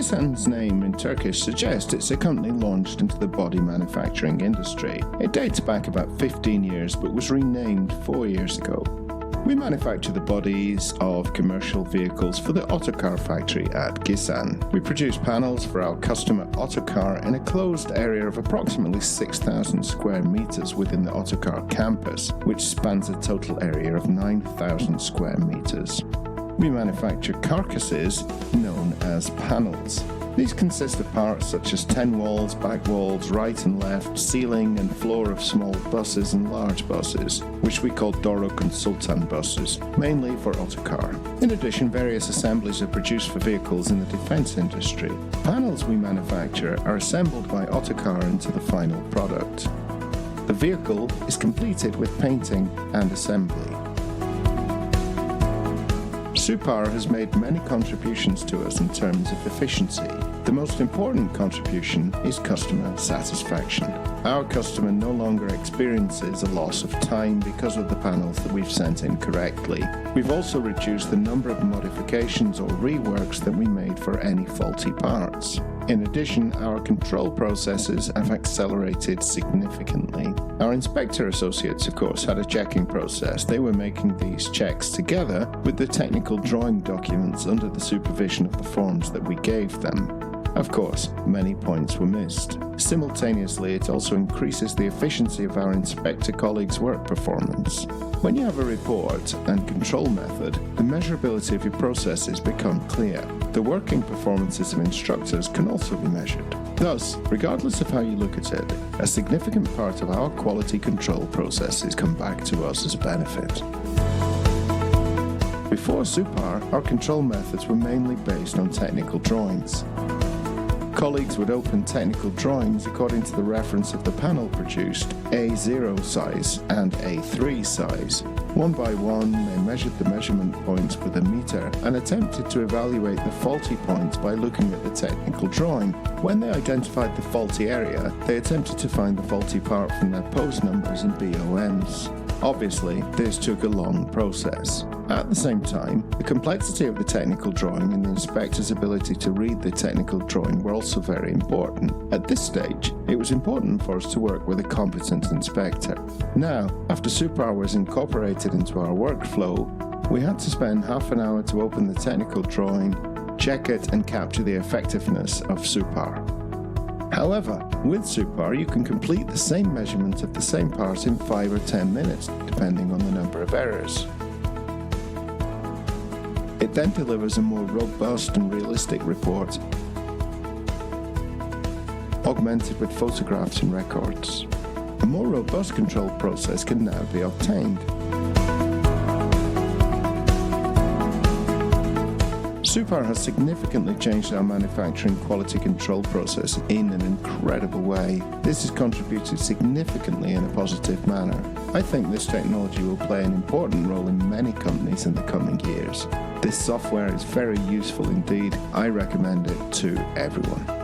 GİSAN's name in Turkish suggests it's a company launched into the body manufacturing industry. It dates back about 15 years but was renamed 4 years ago. We manufacture the bodies of commercial vehicles for the Autocar factory at GİSAN. We produce panels for our customer Autocar in a closed area of approximately 6,000 square meters within the Autocar campus, which spans a total area of 9,000 square meters. We manufacture carcasses known as panels. These consist of parts such as 10 walls, back walls, right and left, ceiling and floor of small buses and large buses, which we call Doruk and Sultan buses, mainly for Autocar. In addition, various assemblies are produced for vehicles in the defense industry. Panels we manufacture are assembled by Autocar into the final product. The vehicle is completed with painting and assembly. SuPAR has made many contributions to us in terms of efficiency. The most important contribution is customer satisfaction. Our customer no longer experiences a loss of time because of the panels that we've sent in correctly. We've also reduced the number of modifications or reworks that we made for any faulty parts. In addition, our control processes have accelerated significantly. Our inspector associates, of course, had a checking process. They were making these checks together with the technical drawing documents under the supervision of the forms that we gave them. Of course, many points were missed. Simultaneously, it also increases the efficiency of our inspector colleagues' work performance. When you have a report and control method, the measurability of your processes become clear. The working performances of instructors can also be measured. Thus, regardless of how you look at it, a significant part of our quality control processes come back to us as a benefit. Before SuPAR, our control methods were mainly based on technical drawings. Colleagues would open technical drawings according to the reference of the panel produced, A0 size and A3 size. One by one, they measured the measurement points with a meter and attempted to evaluate the faulty points by looking at the technical drawing. When they identified the faulty area, they attempted to find the faulty part from their pose numbers and BOMs. Obviously, this took a long process. At the same time, the complexity of the technical drawing and the inspector's ability to read the technical drawing were also very important. At this stage, it was important for us to work with a competent inspector. Now, after SuPAR was incorporated into our workflow, we had to spend half an hour to open the technical drawing, check it and capture the effectiveness of SuPAR. However, with SuPAR you can complete the same measurement of the same part in 5 or 10 minutes, depending on the number of errors. It then delivers a more robust and realistic report, augmented with photographs and records. A more robust control process can now be obtained. SuPAR has significantly changed our manufacturing quality control process in an incredible way. This has contributed significantly in a positive manner. I think this technology will play an important role in many companies in the coming years. This software is very useful indeed. I recommend it to everyone.